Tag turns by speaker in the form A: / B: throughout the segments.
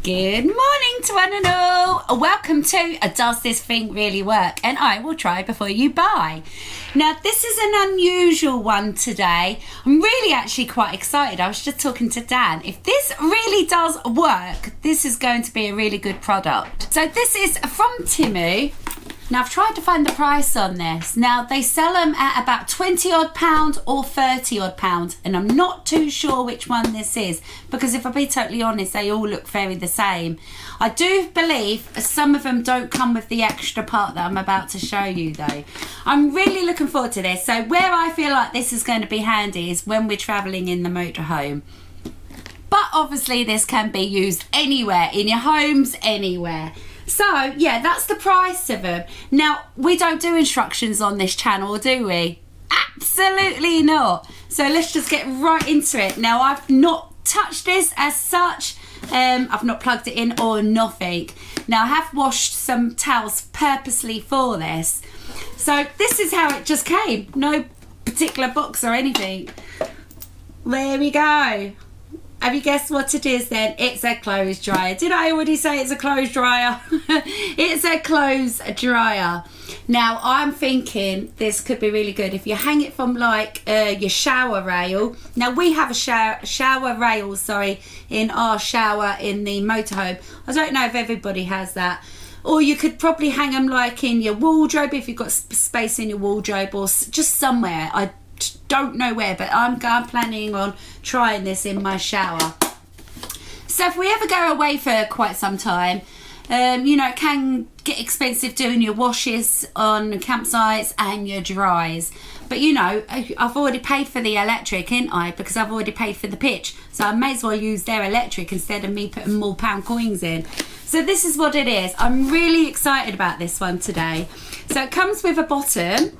A: Good morning to one and all. Welcome to Does This Thing Really Work? And I will try before you buy. Now, this is an unusual one today. I'm really actually quite excited. I was just talking to Dan. If this really does work, this is going to be a really good product. So this is from Timu. Now, I've tried to find the price on this. Now, they sell them at about £20 odd or £30 odd, and I'm not too sure which one this is, because if I be totally honest, they all look very the same. I do believe some of them don't come with the extra part that I'm about to show you, though. I'm really looking forward to this. So where I feel like this is going to be handy is when we're travelling in the motorhome. But obviously, this can be used anywhere, in your homes, anywhere. So, yeah, that's the price of them. Now, we don't do instructions on this channel, do we? Absolutely not. So let's just get right into it. Now, I've not touched this as such. I've not plugged it in or nothing. Now, I have washed some towels purposely for this. So this is how it just came. No particular box or anything. There we go. Have you guessed what it is then? It's a clothes dryer. Did I already say it's a clothes dryer? It's a clothes dryer. Now, I'm thinking this could be really good if you hang it from like your shower rail. Now, we have a shower rail, in our shower in the motorhome. I don't know if everybody has that. Or you could probably hang them like in your wardrobe if you've got space in your wardrobe, or just somewhere. I don't know where, but I'm planning on trying this in my shower. So if we ever go away for quite some time, you know, it can get expensive doing your washes on campsites and your dries. But you know, I've already paid for the electric, ain't I? Because I've already paid for the pitch. So I may as well use their electric instead of me putting more pound coins in. So this is what it is. I'm really excited about this one today. So it comes with a bottom.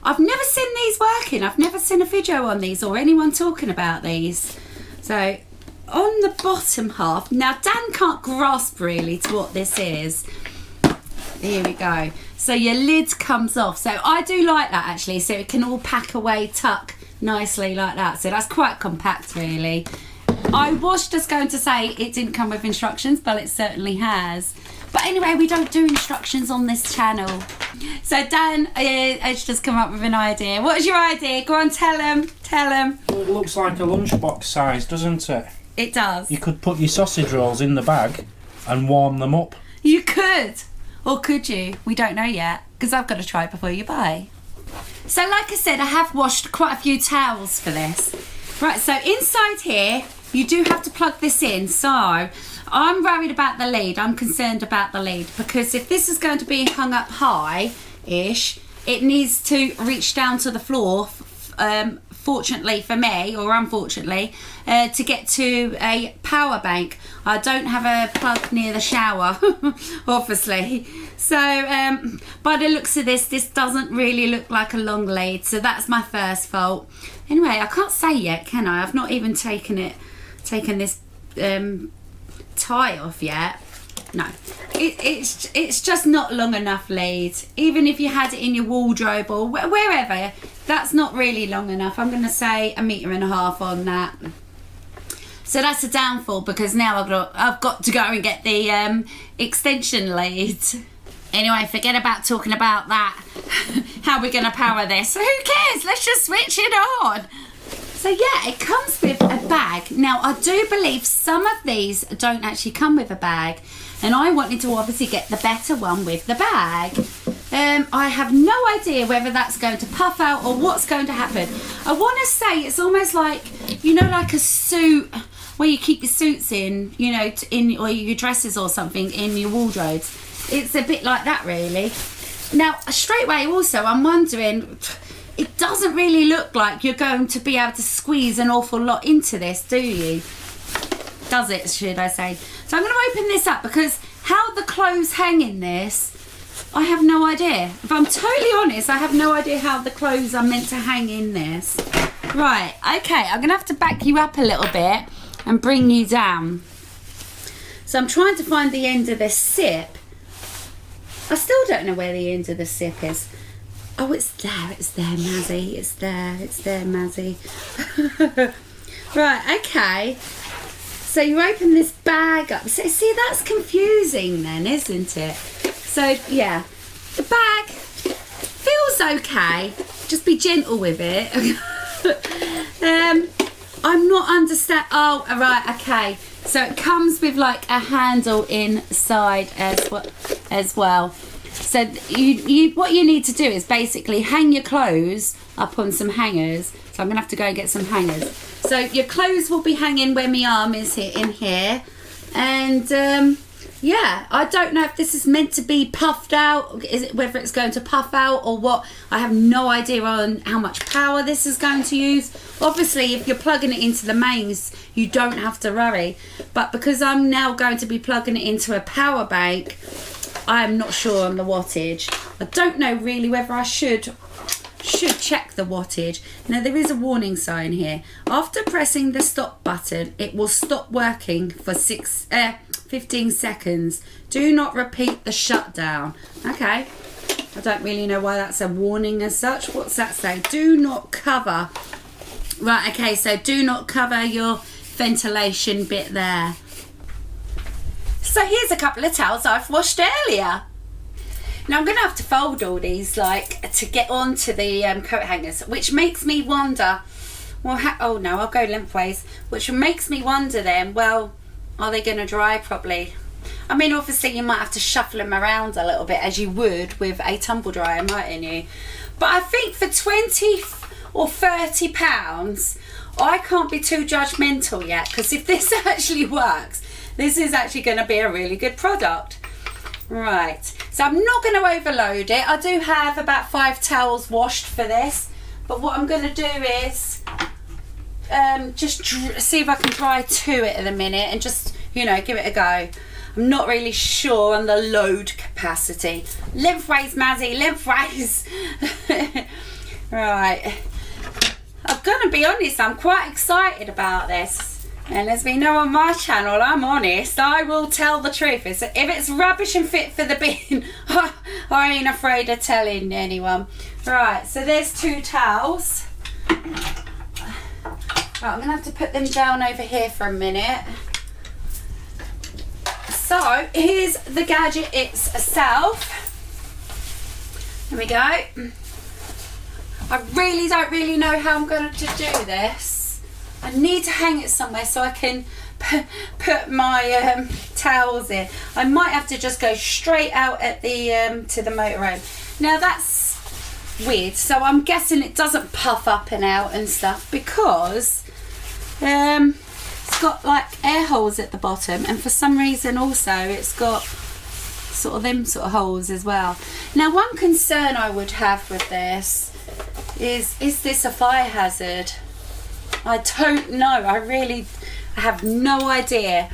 A: I've never seen these working. I've never seen a video on these or anyone talking about these. So on the bottom half, now Dan can't grasp really to what this is. Here we go. So your lid comes off. So I do like that actually. So it can all pack away, tuck nicely like that. So that's quite compact really. I was just going to say it didn't come with instructions, but it certainly has. But anyway, we don't do instructions on this channel. So Dan has just come up with an idea. What's your idea? Go on, tell him. Tell him.
B: Well, it looks like a lunchbox size, doesn't it?
A: It does.
B: You could put your sausage rolls in the bag and warm them up.
A: You could. Or could you? We don't know yet, because I've got to try it before you buy. So like I said, I have washed quite a few towels for this. Right, so inside here, you do have to plug this in. So I'm worried about the lead. I'm concerned about the lead, because if this is going to be hung up high-ish, it needs to reach down to the floor, fortunately for me, or unfortunately, to get to a power bank. I don't have a plug near the shower, obviously. So by the looks of this doesn't really look like a long lead. So that's my first fault. Anyway, I can't say yet, can I? I've not even taken this tie off yet. No, it's just not long enough lead. Even if you had it in your wardrobe or wherever, that's not really long enough. I'm going to say 1.5 meters on that. So that's a downfall, because now I've got to go and get the extension lead. Anyway, forget about talking about that. How we're going to power this. Who cares? Let's just switch it on. So yeah, it comes with a bag. Now, I do believe some of these don't actually come with a bag, and I wanted to obviously get the better one with the bag. I have no idea whether that's going to puff out or what's going to happen. I want to say it's almost like, you know, like a suit where you keep your suits in, you know, or your dresses or something in your wardrobes. It's a bit like that, really. Now, straight away, also, I'm wondering, it doesn't really look like you're going to be able to squeeze an awful lot into this, do you? Does it, should I say? So I'm going to open this up, because how the clothes hang in this, I have no idea. If I'm totally honest, I have no idea how the clothes are meant to hang in this. Right, okay, I'm going to have to back you up a little bit and bring you down. So I'm trying to find the end of this zip. I still don't know where the end of the zip is. Oh, it's there, Mazzy. It's there, Mazzy. Right, okay. So you open this bag up. So see, that's confusing then, isn't it? So yeah, the bag feels okay. Just be gentle with it. I'm not understand. Oh, right, okay. So it comes with like a handle inside as well. So you what you need to do is basically hang your clothes up on some hangers. So I'm gonna have to go and get some hangers. So your clothes will be hanging where my arm is here in here, and yeah, I don't know if this is meant to be puffed out. Is it whether it's going to puff out or what? I have no idea on how much power this is going to use. Obviously, if you're plugging it into the mains, you don't have to worry. But because I'm now going to be plugging it into a power bank, I'm not sure on the wattage. I don't know really whether I should check the wattage. Now there is a warning sign here. After pressing the stop button, it will stop working for 15 seconds. Do not repeat the shutdown. Okay, I don't really know why that's a warning as such. What's that say? Do not cover. Right, okay, so do not cover your ventilation bit there. So here's a couple of towels I've washed earlier. Now I'm going to have to fold all these like to get onto the coat hangers, which makes me wonder, well, oh no, I'll go lengthways, which makes me wonder then, well, are they going to dry properly? I mean, obviously you might have to shuffle them around a little bit as you would with a tumble dryer, mightn't you? But I think for 20 or 30 pounds, I can't be too judgmental yet, because if this actually works, this is actually going to be a really good product. Right, so I'm not going to overload it. I do have about 5 towels washed for this, but what I'm going to do is just see if I can dry 2 at the minute and just, you know, give it a go. I'm not really sure on the load capacity. Lengthways, Mazzy, lengthways. Right, I'm going to be honest, I'm quite excited about this. And as we know on my channel, I'm honest, I will tell the truth. If it's rubbish and fit for the bin, I ain't afraid of telling anyone. Right, so there's 2 towels. Right, I'm going to have to put them down over here for a minute. So, here's the gadget itself. There we go. I really don't know how I'm going to do this. I need to hang it somewhere so I can put my towels in. I might have to just go straight out at the to the motorhome. Now that's weird, so I'm guessing it doesn't puff up and out and stuff because it's got like air holes at the bottom, and for some reason also it's got sort of them sort of holes as well. Now one concern I would have with this is this a fire hazard? I don't know. I have no idea.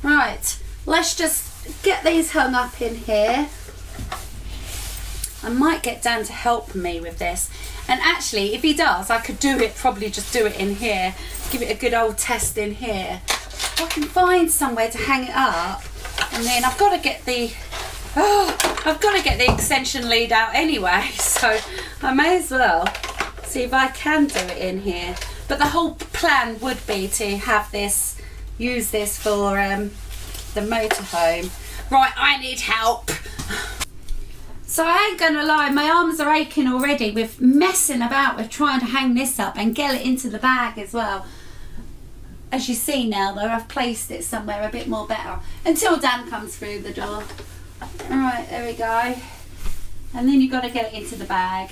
A: Right, let's just get these hung up in here. I might get Dan to help me with this. And actually, if he does, I could probably just do it in here. Give it a good old test in here. I can find somewhere to hang it up. And then I've got to get the extension lead out anyway. So I may as well see if I can do it in here. But the whole plan would be to have this, use this for the motorhome. Right, I need help. So I ain't gonna lie, my arms are aching already with messing about with trying to hang this up and get it into the bag as well. As you see now though, I've placed it somewhere a bit more better until Dan comes through the door. Alright, there we go. And then you've got to get it into the bag.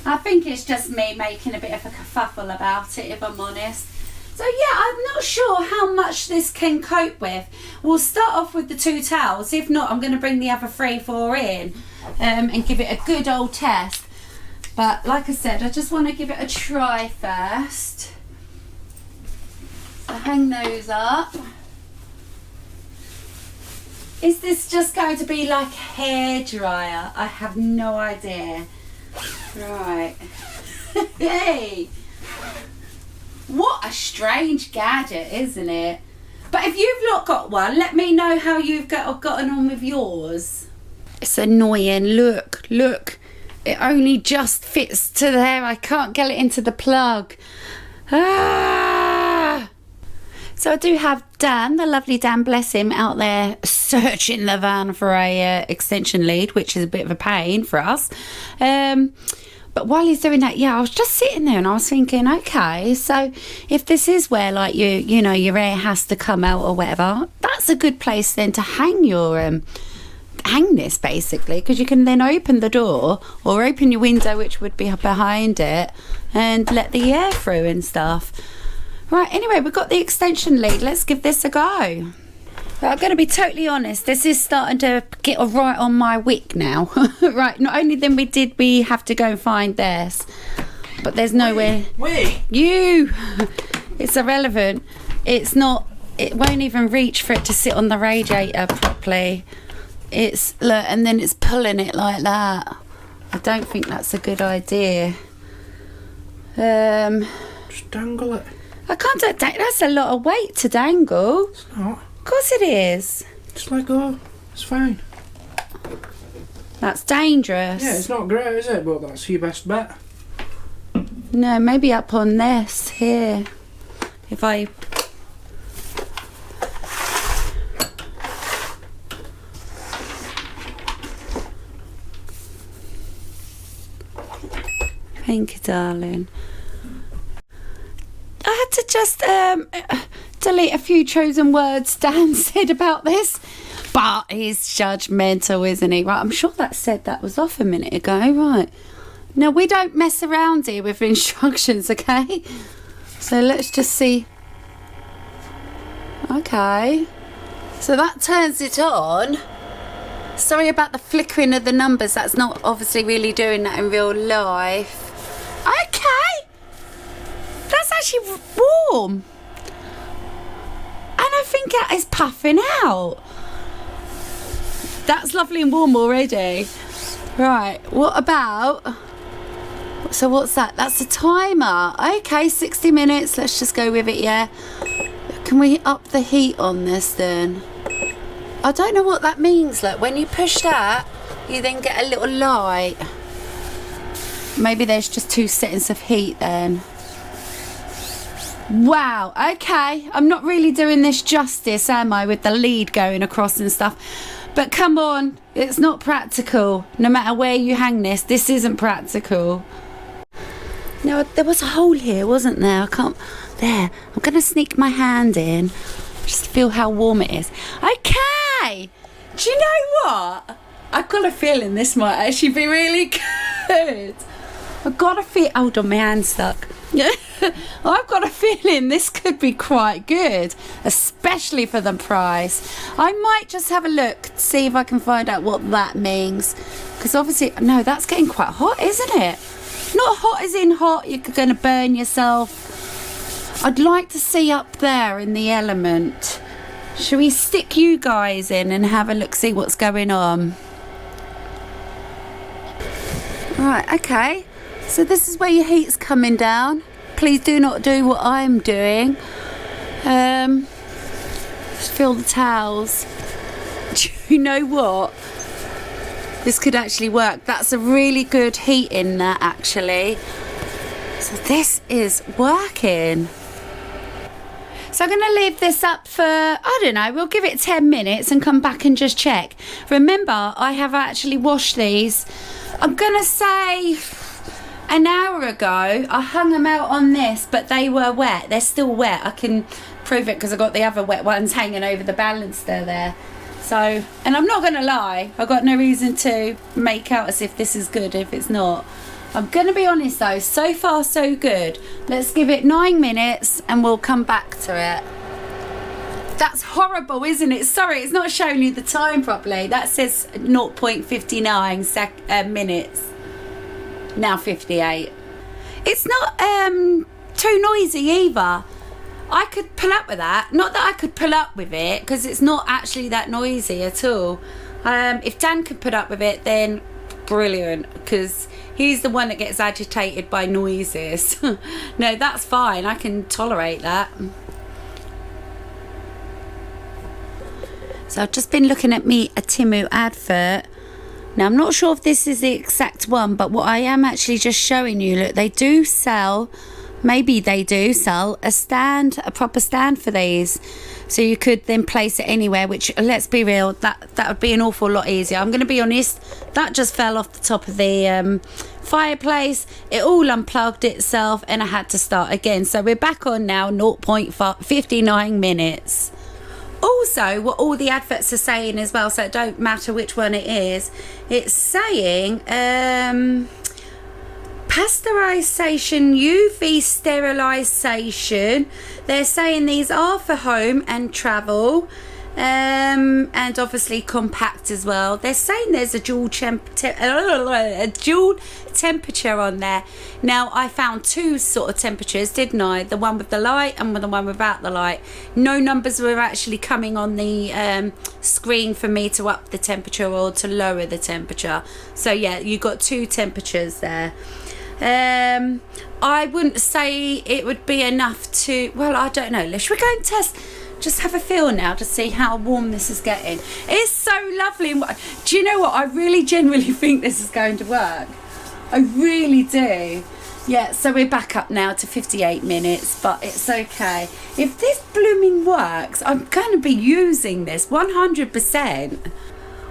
A: I think it's just me making a bit of a kerfuffle about it, if I'm honest. So yeah, I'm not sure how much this can cope with. We'll start off with the 2 towels. If not, I'm going to bring the other 3, 4 in and give it a good old test. But like I said, I just want to give it a try first. So hang those up. Is this just going to be like a hairdryer? I have no idea. Right. Hey, what a strange gadget, isn't it? But if you've not got one, let me know how you've gotten on with yours. It's annoying. Look, it only just fits to there. I can't get it into the plug. So I do have Dan, the lovely Dan, bless him, out there searching the van for a extension lead, which is a bit of a pain for us. But while he's doing that, yeah, I was just sitting there and I was thinking, okay, so if this is where like you know, your air has to come out or whatever, that's a good place then to hang your hang this basically, because you can then open the door or open your window, which would be behind it, and let the air through and stuff. Right, anyway, we've got the extension lead. Let's give this a go. I'm going to be totally honest, this is starting to get right on my wick now. Right, not only then we have to go and find this, but there's nowhere.
B: Wait.
A: You! It's irrelevant. It's not, it won't even reach for it to sit on the radiator properly. It's, look, and then it's pulling it like that. I don't think that's a good idea.
B: Just dangle it.
A: I can't, that's a lot of weight to dangle.
B: It's not.
A: Of course it is.
B: Just let go. It's fine.
A: That's dangerous.
B: Yeah, it's not great, is it? But that's your best bet.
A: No, maybe up on this here. If I... Thank you, darling. I had to just delete a few chosen words Dan said about this, but he's judgmental, isn't he? Right, I'm sure that said that was off a minute ago. Right, now we don't mess around here with instructions, okay? So let's just see. Okay, so that turns it on. Sorry about the flickering of the numbers, that's not obviously really doing that in real life. Okay, that's actually warm. And I think that is puffing out. That's lovely and warm already. Right, what about... So what's that? That's a timer. Okay, 60 minutes. Let's just go with it, yeah. Can we up the heat on this then? I don't know what that means. Look, when you push that, you then get a little light. Maybe there's just 2 settings of heat then. Wow, okay, I'm not really doing this justice, am I, with the lead going across and stuff? But come on, it's not practical. No matter where you hang this isn't practical. No, there was a hole here, wasn't there? I can't... There, I'm going to sneak my hand in. Just feel how warm it is. Okay, do you know what? I've got a feeling this might actually be really good. I've got a feel... Hold on, my hand's stuck. I've got a feeling this could be quite good, especially for the price. I might just have a look, see if I can find out what that means. Because obviously, no, that's getting quite hot, isn't it? Not hot as in hot, you're going to burn yourself. I'd like to see up there in the element. Shall we stick you guys in and have a look, see what's going on? Right, okay. So this is where your heat's coming down. Please do not do what I'm doing. Just feel the towels. Do you know what? This could actually work. That's a really good heat in there, actually. So this is working. So I'm going to leave this up for, I don't know, we'll give it 10 minutes and come back and just check. Remember, I have actually washed these. I'm going to say... An hour ago, I hung them out on this, but they were wet. They're still wet. I can prove it because I've got the other wet ones hanging over the baluster there. So, and I'm not going to lie, I've got no reason to make out as if this is good if it's not. I'm going to be honest though, so far so good. Let's give it 9 minutes and we'll come back to it. That's horrible, isn't it? Sorry, it's not showing you the time properly. That says 0.59 minutes. Now 58. It's not too noisy either. I could pull up with that. Not that I could pull up with it, because it's not actually that noisy at all. If Dan could put up with it, then brilliant, because he's the one that gets agitated by noises. No, that's fine. I can tolerate that. So I've just been looking at a Timu advert. Now, I'm not sure if this is the exact one, but what I am actually just showing you, look, they do sell maybe they do sell a proper stand for these, so you could then place it anywhere, which, let's be real, that would be an awful lot easier. I'm going to be honest, that just fell off the top of the fireplace. It all unplugged itself and I had to start again. So we're back on now, 0.59 minutes. Also, what all the adverts are saying as well, so it don't matter which one it is, it's saying pasteurization, UV sterilization. They're saying these are for home and travel, and obviously compact as well. They're saying there's a dual temperature on there. Now, I found two sort of temperatures, didn't I? The one with the light and the one without the light. No numbers were actually coming on the screen for me to up the temperature or to lower the temperature. So yeah, you got two temperatures there. I wouldn't say it would be enough to, well, I don't know. Should we go and test? Just have a feel now to see how warm this is getting. It's so lovely. Do you know what? I really genuinely think this is going to work. I really do. Yeah, so we're back up now to 58 minutes, but it's okay. If this blooming works, I'm going to be using this 100%.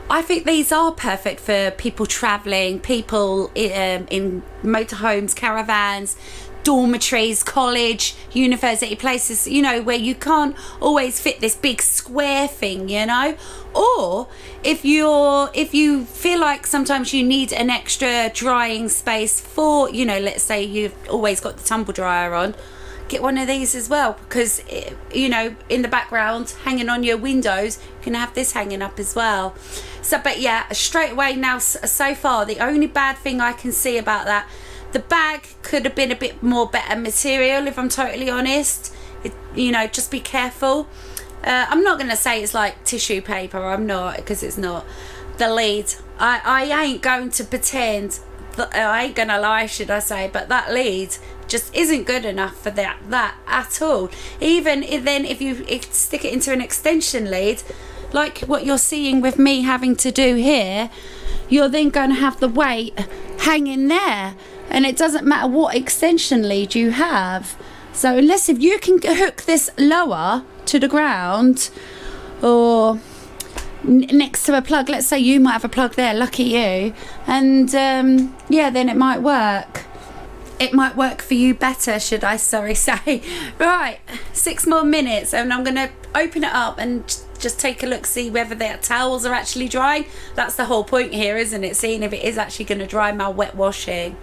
A: I think these are perfect for people travelling, people in motorhomes, caravans, dormitories, college, university places, you know, where you can't always fit this big square thing, you know. Or if you feel like sometimes you need an extra drying space for, you know, let's say you've always got the tumble dryer on, get one of these as well, because, you know, in the background hanging on your windows, you can have this hanging up as well. So, but yeah, straight away now, so far, the only bad thing I can see about that, the bag could have been a bit more better material, if I'm totally honest. You know, just be careful. I'm not going to say it's like tissue paper, I'm not, because it's not. The lead, I ain't going to pretend, I ain't going to lie, should I say, but that lead just isn't good enough for that at all. Even then, if you stick it into an extension lead, like what you're seeing with me having to do here, you're then going to have the weight hanging there, and it doesn't matter what extension lead you have. So unless if you can hook this lower to the ground or next to a plug, let's say you might have a plug there, lucky you, and yeah, then it might work. It might work for you better, should I say. Right, 6 more minutes and I'm going to open it up and just take a look, see whether the towels are actually drying. That's the whole point here, isn't it? Seeing if it is actually going to dry my wet washing.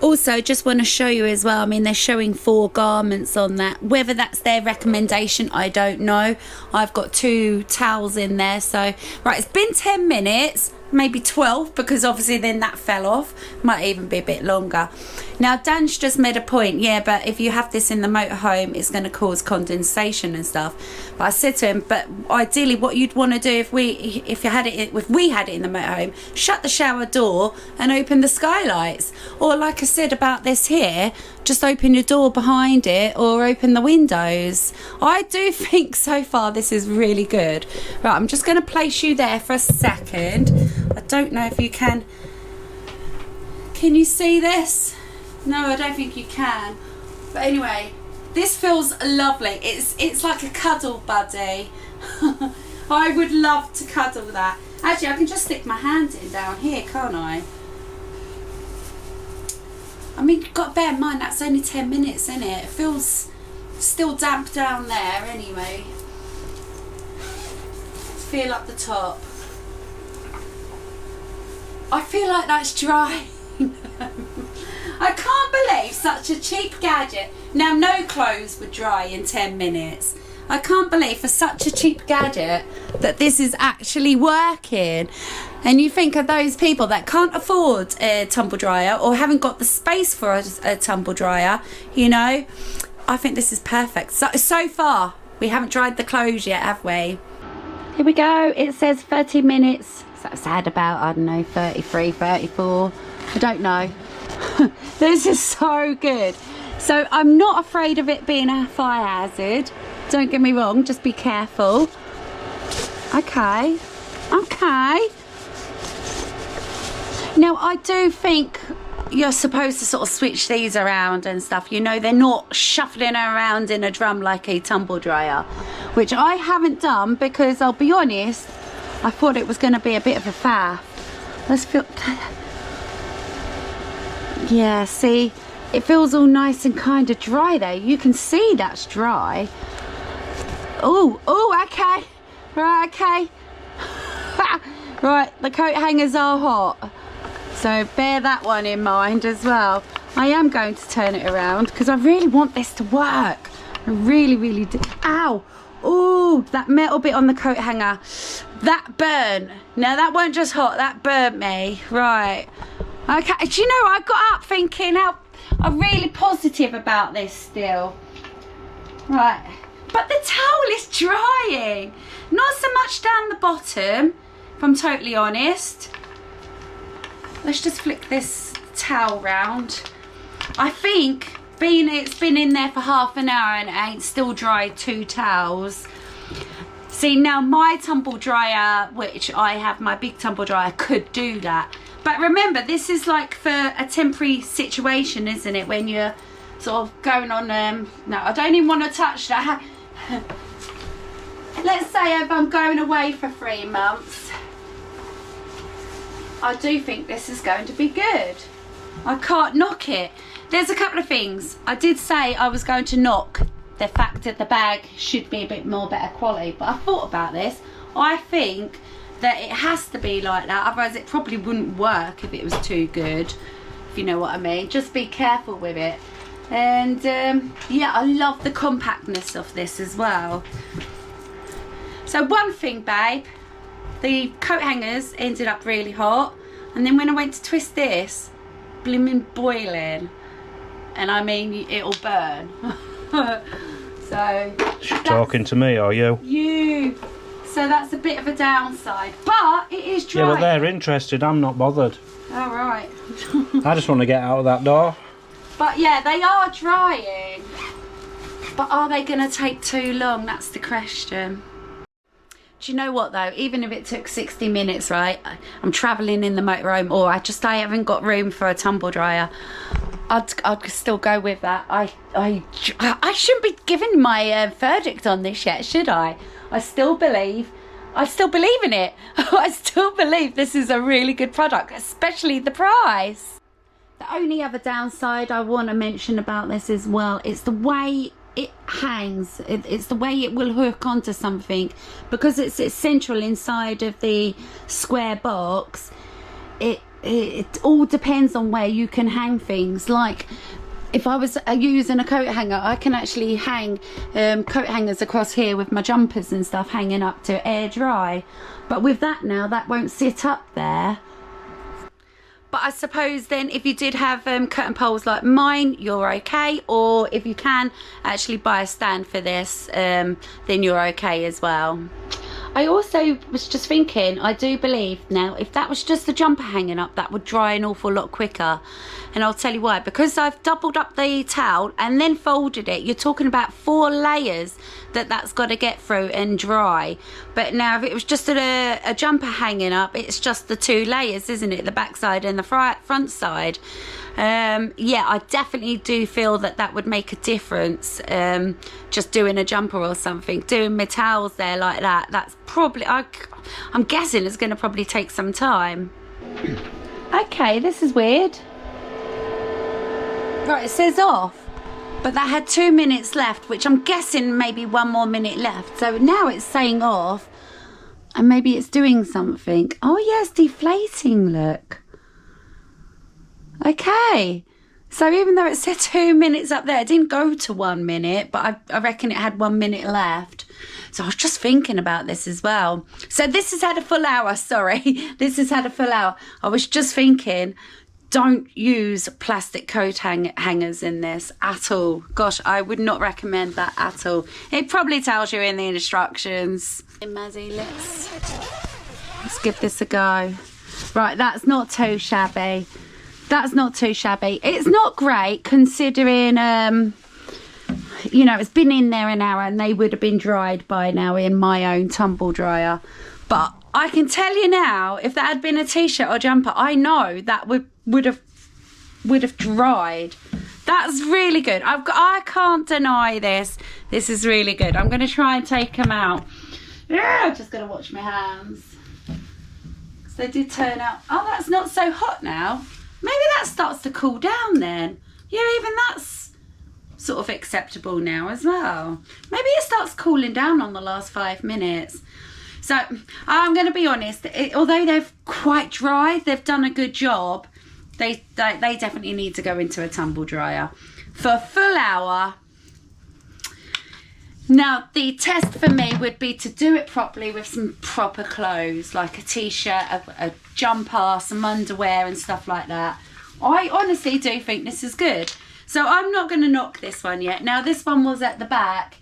A: Also, just want to show you as well, I mean, they're showing 4 garments on that. Whether that's their recommendation, I don't know. I've got 2 towels in there. So, right, it's been 10 minutes, maybe 12, because obviously then that fell off. Might even be a bit longer. Now, Dan's just made a point, yeah, but if you have this in the motorhome, it's going to cause condensation and stuff. But I said to him, but ideally what you'd want to do if we had it in the motorhome, shut the shower door and open the skylights. Or like I said about this here, just open your door behind it or open the windows. I do think so far this is really good. Right, I'm just going to place you there for a second. I don't know if you can you see this? No, I don't think you can. But anyway, this feels lovely. It's like a cuddle buddy. I would love to cuddle that. Actually, I can just stick my hand in down here, can't I? I mean, you've got to bear in mind that's only 10 minutes, isn't it? It feels still damp down there anyway. Feel up the top. I feel like that's dry. I can't believe such a cheap gadget. Now, no clothes would dry in 10 minutes. I can't believe for such a cheap gadget that this is actually working. And you think of those people that can't afford a tumble dryer or haven't got the space for a tumble dryer, you know. I think this is perfect. So far, we haven't dried the clothes yet, have we? Here we go. It says 30 minutes. So it's had about, I don't know, 33, 34. I don't know. This is so good. So I'm not afraid of it being a fire hazard. Don't get me wrong, just be careful. Okay. Okay. Now I do think you're supposed to sort of switch these around and stuff. You know, they're not shuffling around in a drum like a tumble dryer, which I haven't done because I'll be honest, I thought it was going to be a bit of a faff. Let's feel. Yeah, see, it feels all nice and kind of dry there. You can see that's dry. Oh, okay. Right, okay. Right, the coat hangers are hot. So bear that one in mind as well. I am going to turn it around because I really want this to work. I really do. Ow! Oh, that metal bit on the coat hanger. That burn. Now that weren't just hot, that burnt me. Right. Okay, do you know, I got up thinking how I'm really positive about this still. Right. But the towel is drying. Not so much down the bottom, if I'm totally honest. Let's just flick this towel round. I think it's been in there for half an hour and it ain't still dried 2 towels. See, now my tumble dryer, which I have, my big tumble dryer, could do that. But remember, this is like for a temporary situation, isn't it? When you're sort of going on, no, I don't even want to touch that. Let's say if I'm going away for 3 months, I do think this is going to be good. I can't knock it. There's a couple of things. I did say I was going to knock the fact that the bag should be a bit more better quality, but I thought about this. I think that it has to be like that, otherwise it probably wouldn't work if it was too good, if you know what I mean. Just be careful with it. And yeah, I love the compactness of this as well. So one thing, babe, the coat hangers ended up really hot, and then when I went to twist this, blimmin' boiling, and I mean it'll burn. So
B: you're talking to me, are you?
A: So that's a bit of a downside, but it is dry.
B: Yeah, well, they're interested. I'm not bothered.
A: All right.
B: I just want to get out of that door.
A: But yeah, they are drying. But are they going to take too long? That's the question. Do you know what though? Even if it took 60 minutes, right? I'm travelling in the motorhome, or I haven't got room for a tumble dryer. I'd still go with that. I shouldn't be giving my verdict on this yet, should I? I still believe in it. I still believe this is a really good product, especially the price. The only other downside I want to mention about this as well is the way it hangs. It's the way it will hook onto something, because it's central inside of the square box. It all depends on where you can hang things. Like if I was using a coat hanger, I can actually hang coat hangers across here with my jumpers and stuff hanging up to air dry. But with that now, that won't sit up there. But I suppose then if you did have curtain poles like mine, you're okay. Or if you can actually buy a stand for this, then you're okay as well. I also was just thinking, I do believe now, if that was just the jumper hanging up, that would dry an awful lot quicker. And I'll tell you why. Because I've doubled up the towel and then folded it, you're talking about 4 layers that's got to get through and dry. But now if it was just a jumper hanging up, it's just the 2 layers, isn't it? The back side and the front side. Yeah, I definitely do feel that would make a difference. Just doing a jumper or something, doing my towels there like that, that's probably, I'm guessing it's going to probably take some time. Okay, this is weird. Right, it says off, but that had 2 minutes left, which I'm guessing maybe 1 more minute left. So now it's saying off, and maybe it's doing something. Oh yeah, it's deflating, look. Okay, so even though it said 2 minutes up there, it didn't go to 1 minute, but I reckon it had 1 minute left. So I was just thinking about this as well. So this has had a full hour, sorry. This has had a full hour. I was just thinking, don't use plastic coat hangers in this at all. Gosh, I would not recommend that at all. It probably tells you in the instructions. Mazzy, let's give this a go. Right, that's not too shabby. That's not too shabby. It's not great considering, you know, it's been in there an hour and they would have been dried by now in my own tumble dryer. But I can tell you now, if that had been a t-shirt or jumper, I know that would have would have dried. That's really good. I can't deny this. This is really good. I'm going to try and take them out. Yeah, I'm just going to watch my hands. Because they did turn out. Oh, that's not so hot now. Maybe that starts to cool down then. Yeah, even that's sort of acceptable now as well. Maybe it starts cooling down on the last 5 minutes. So I'm going to be honest, although they're quite dry, they've done a good job. They definitely need to go into a tumble dryer for a full hour. Now the test for me would be to do it properly with some proper clothes, like a t-shirt, a jumper, some underwear and stuff like that. I honestly do think this is good. So I'm not going to knock this one yet. Now this one was at the back.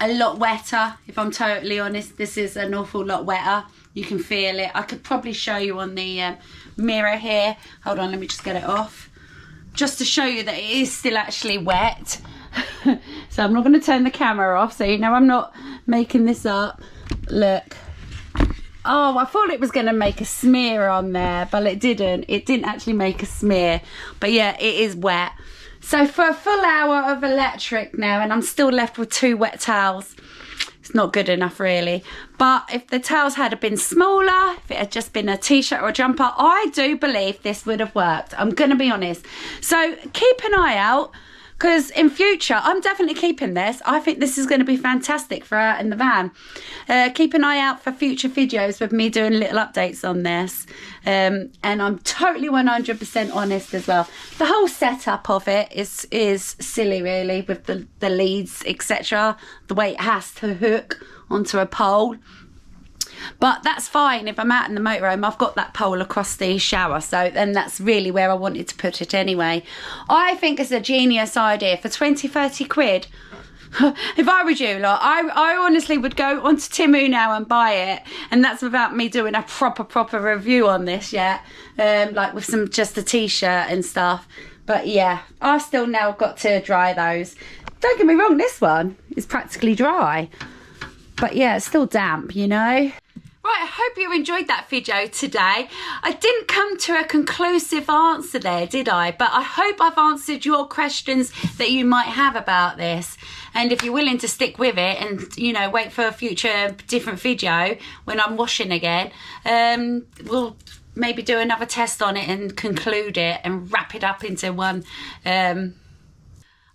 A: A lot wetter, if I'm totally honest. This is an awful lot wetter. You can feel it. I could probably show you on the mirror here. Hold on, let me just get it off. Just to show you that it is still actually wet. So I'm not going to turn the camera off, so you know I'm not making this up. Look. Oh, I thought it was going to make a smear on there, but it didn't. It didn't actually make a smear. But yeah, it is wet. So for a full hour of electric now, and I'm still left with 2 wet towels. It's not good enough really. But if the towels had been smaller, if it had just been a t-shirt or a jumper, I do believe this would have worked. I'm going to be honest. So keep an eye out, because in future, I'm definitely keeping this. I think this is going to be fantastic for out in the van. Keep an eye out for future videos with me doing little updates on this. And I'm totally 100% honest as well. The whole setup of it is silly really, with the leads, etc. The way it has to hook onto a pole. But that's fine. If I'm out in the motorhome, I've got that pole across the shower, so then that's really where I wanted to put it anyway. I think it's a genius idea for 20-30 quid. If I were you, like, I honestly would go onto Timu now and buy it, and that's without me doing a proper review on this yet, like with just a t-shirt and stuff. But yeah, I've still now got to dry those. Don't get me wrong, this one is practically dry, but yeah, it's still damp, you know. Right, I hope you enjoyed that video today. I didn't come to a conclusive answer there, did I? But I hope I've answered your questions that you might have about this. And if you're willing to stick with it and, you know, wait for a future different video when I'm washing again, we'll maybe do another test on it and conclude it and wrap it up into one.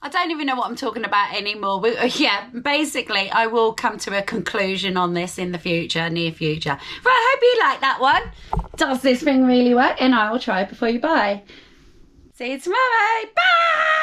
A: I don't even know what I'm talking about anymore. Yeah, basically, I will come to a conclusion on this in the future, near future. Right, I hope you like that one. Does this thing really work? And I will try it before you buy. See you tomorrow. Bye!